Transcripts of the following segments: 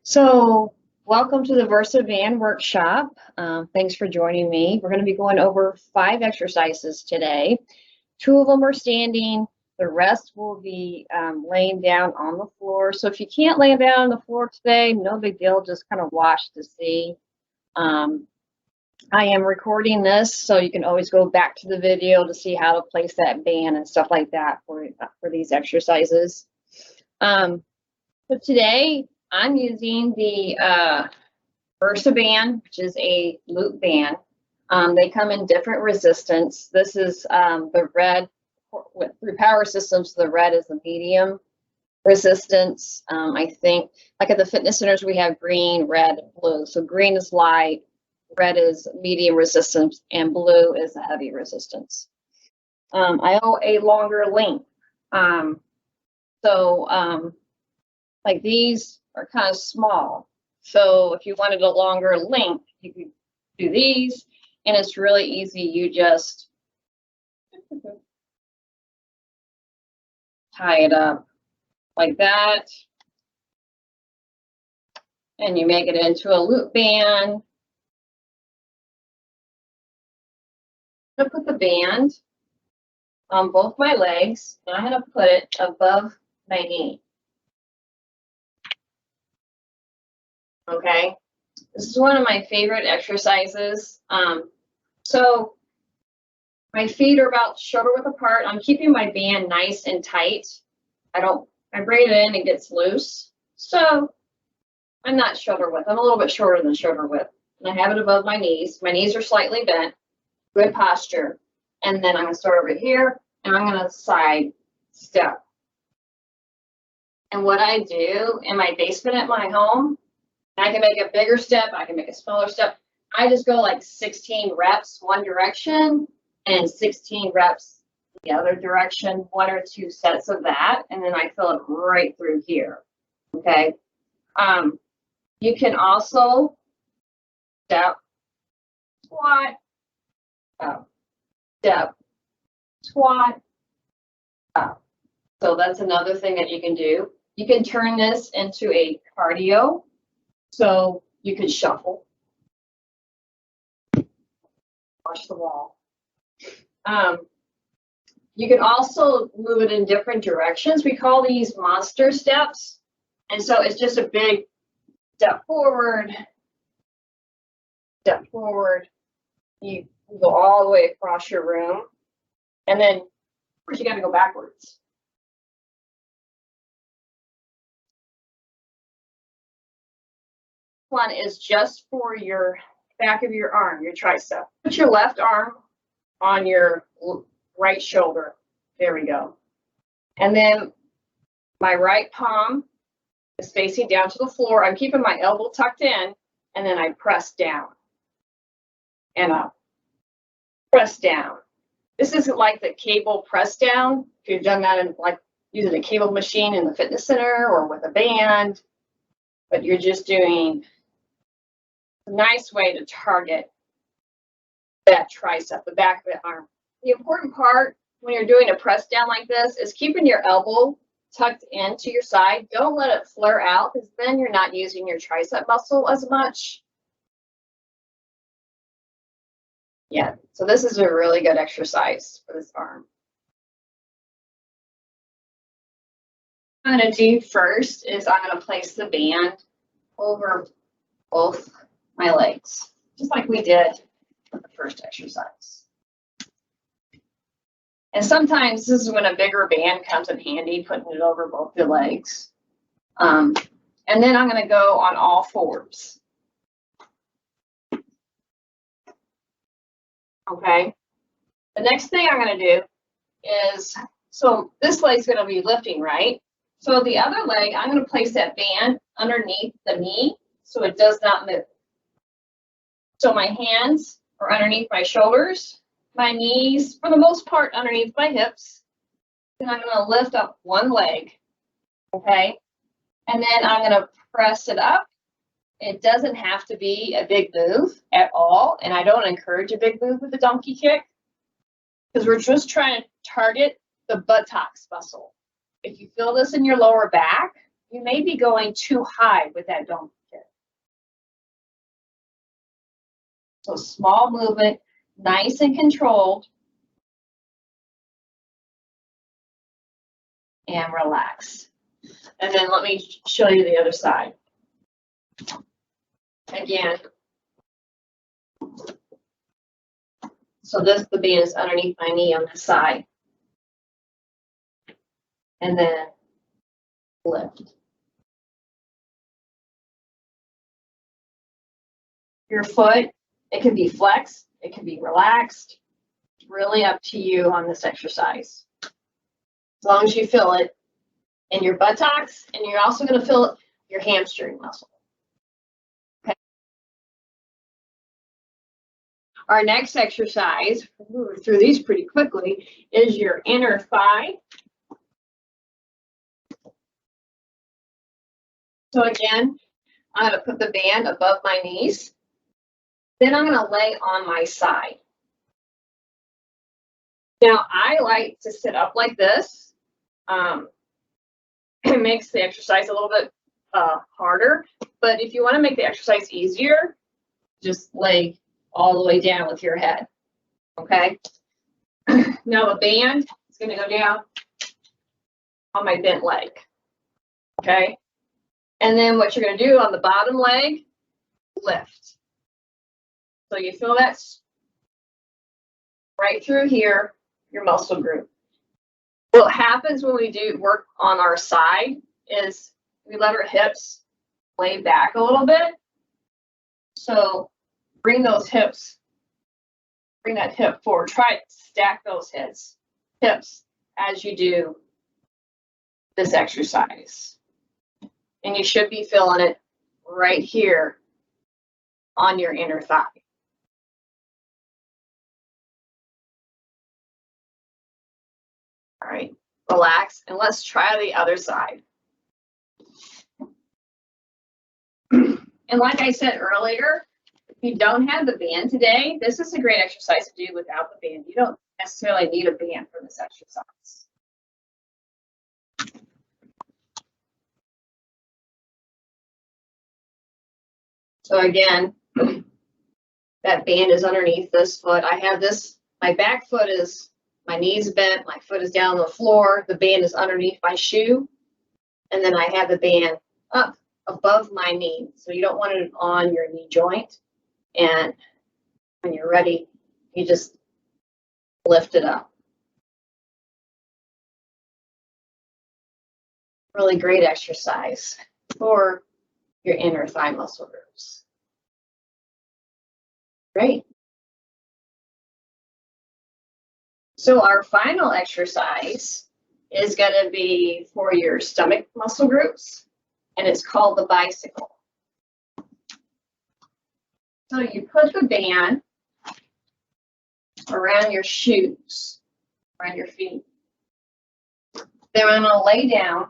So, welcome to the VersaVan workshop. Thanks for joining me. We're going to be going over 5 exercises today. 2 of them are standing. The rest will be laying down on the floor. So if you can't lay down on the floor today, no big deal. Just kind of watch to see. I am recording this, so you can always go back to the video to see how to place that band and stuff like that for these exercises. So today, I'm using the VersaBand, which is a loop band. They come in different resistance. This is the red, through Power Systems, the red is the medium resistance. I think, like at the fitness centers, we have green, red, blue. So green is light, red is medium resistance, and blue is the heavy resistance. I owe a longer length. Like these are kind of small. So if you wanted a longer length, you could do these, and it's really easy. You just tie it up like that, and you make it into a loop band. I'm going to put the band on both my legs, and I'm going to put it above my knee. Okay, this is one of my favorite exercises. So my feet are about shoulder width apart. I'm keeping my band nice and tight. I braid it in, it gets loose. So I'm not shoulder width. I'm a little bit shorter than shoulder width. And I have it above my knees. My knees are slightly bent. Good posture. And then I'm going to start over here, and I'm going to side step. And what I do in my basement at my home, I can make a bigger step, I can make a smaller step. I just go like 16 reps one direction and 16 reps the other direction, 1 or 2 sets of that, and then I fill it right through here. Okay. You can also step, squat, up, step, squat, up. So that's another thing that you can do. You can turn this into a cardio. So you could shuffle, watch the wall. You can also move it in different directions. We call these monster steps. And so it's just a big step forward. You go all the way across your room. And then, of course, you got to go backwards. One is just for your back of your arm, your tricep. Put your left arm on your right shoulder. There we go. And then my right palm is facing down to the floor. I'm keeping my elbow tucked in, and then I press down and up. Press down. This isn't like the cable press down. If you've done that in like using a cable machine in the fitness center or with a band, but you're just doing a nice way to target that tricep, the back of the arm. The important part when you're doing a press down like this is keeping your elbow tucked into your side. Don't let it flare out, because then you're not using your tricep muscle as much. Yeah, so this is a really good exercise for this arm. What I'm going to do first is I'm going to place the band over both my legs, just like we did with the first exercise. And sometimes this is when a bigger band comes in handy, putting it over both the legs. And then I'm going to go on all fours. Okay. The next thing I'm going to do is, so this leg's going to be lifting, right? So the other leg, I'm going to place that band underneath the knee so it does not move. So my hands are underneath my shoulders, my knees, for the most part, underneath my hips. And I'm going to lift up one leg, okay? And then I'm going to press it up. It doesn't have to be a big move at all, and I don't encourage a big move with the donkey kick, because we're just trying to target the buttocks muscle. If you feel this in your lower back, you may be going too high with that donkey kick. So small movement, nice and controlled, and relax. And then let me show you the other side. Again. So the band is underneath my knee on this side. And then lift. Your foot, it can be flexed, it can be relaxed. It's really up to you on this exercise. As long as you feel it in your buttocks, and you're also going to feel your hamstring muscle. Okay. Our next exercise, we'll move through these pretty quickly, is your inner thigh. So again, I'm going to put the band above my knees. Then I'm going to lay on my side. Now, I like to sit up like this. It makes the exercise a little bit harder. But if you want to make the exercise easier, just lay all the way down with your head. Okay? Now the band is going to go down on my bent leg. Okay? And then what you're going to do on the bottom leg, lift. So you feel that right through here, your muscle group. What happens when we do work on our side is we let our hips lay back a little bit. So bring those hips, bring that hip forward. Try to stack those hips as you do this exercise. And you should be feeling it right here on your inner thigh. All right, relax, and let's try the other side. And like I said earlier, if you don't have the band today, this is a great exercise to do without the band. You don't necessarily need a band for this exercise. So again, that band is underneath this foot. I have this, my back foot is, my knees bent, my foot is down on the floor, the band is underneath my shoe, and then I have the band up above my knee. So you don't want it on your knee joint. And when you're ready, you just lift it up. Really great exercise for your inner thigh muscle groups. Great. So our final exercise is going to be for your stomach muscle groups, and it's called the bicycle. So you put the band around your shoes, around your feet. Then I'm going to lay down.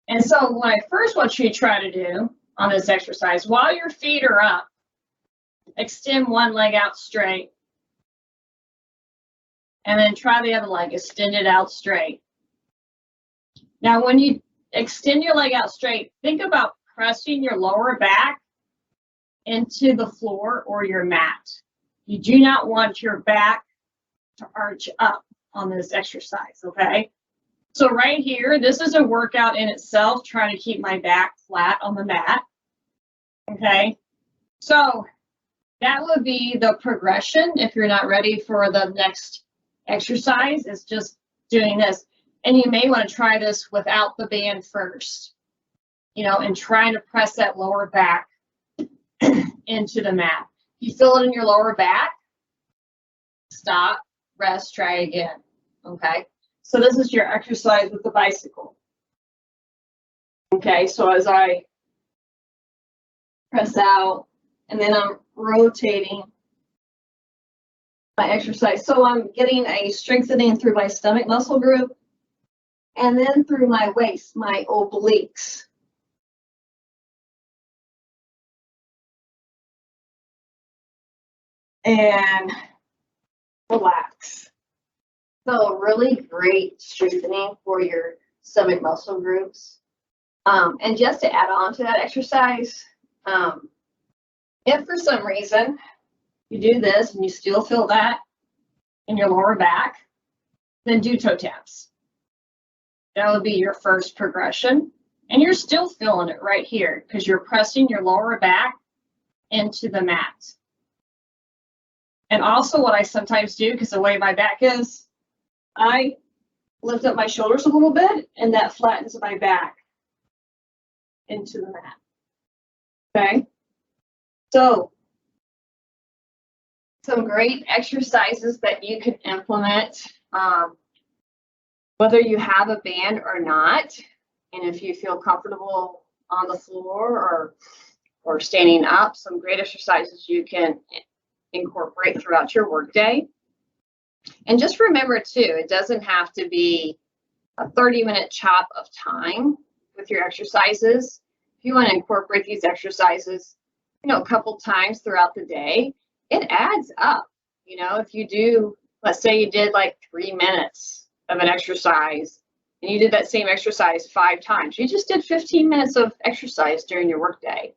And so what I first want you to try to do on this exercise, while your feet are up, extend one leg out straight. And then try the other leg, extend it out straight. Now, when you extend your leg out straight, think about pressing your lower back into the floor or your mat. You do not want your back to arch up on this exercise, okay? So right here, this is a workout in itself, trying to keep my back flat on the mat, okay? So that would be the progression if you're not ready for the next exercise, is just doing this. And you may want to try this without the band first, you know, and trying to press that lower back into the mat. If you feel it in your lower back, stop, rest, try again, okay? So this is your exercise with the bicycle. Okay, so as I press out, and then I'm rotating my exercise. So I'm getting a strengthening through my stomach muscle group, and then through my waist, my obliques. And relax. So really great strengthening for your stomach muscle groups. And just to add on to that exercise, if for some reason you do this and you still feel that in your lower back, then do toe taps. That would be your first progression. And you're still feeling it right here because you're pressing your lower back into the mat. And also what I sometimes do, because the way my back is, I lift up my shoulders a little bit and that flattens my back into the mat. Okay? So some great exercises that you can implement, whether you have a band or not, and if you feel comfortable on the floor or standing up, some great exercises you can incorporate throughout your workday. And just remember too, it doesn't have to be a 30-minute chop of time with your exercises. If you want to incorporate these exercises, a couple times throughout the day, it adds up. If you do, let's say you did like 3 minutes of an exercise and you did that same exercise 5 times, you just did 15 minutes of exercise during your workday.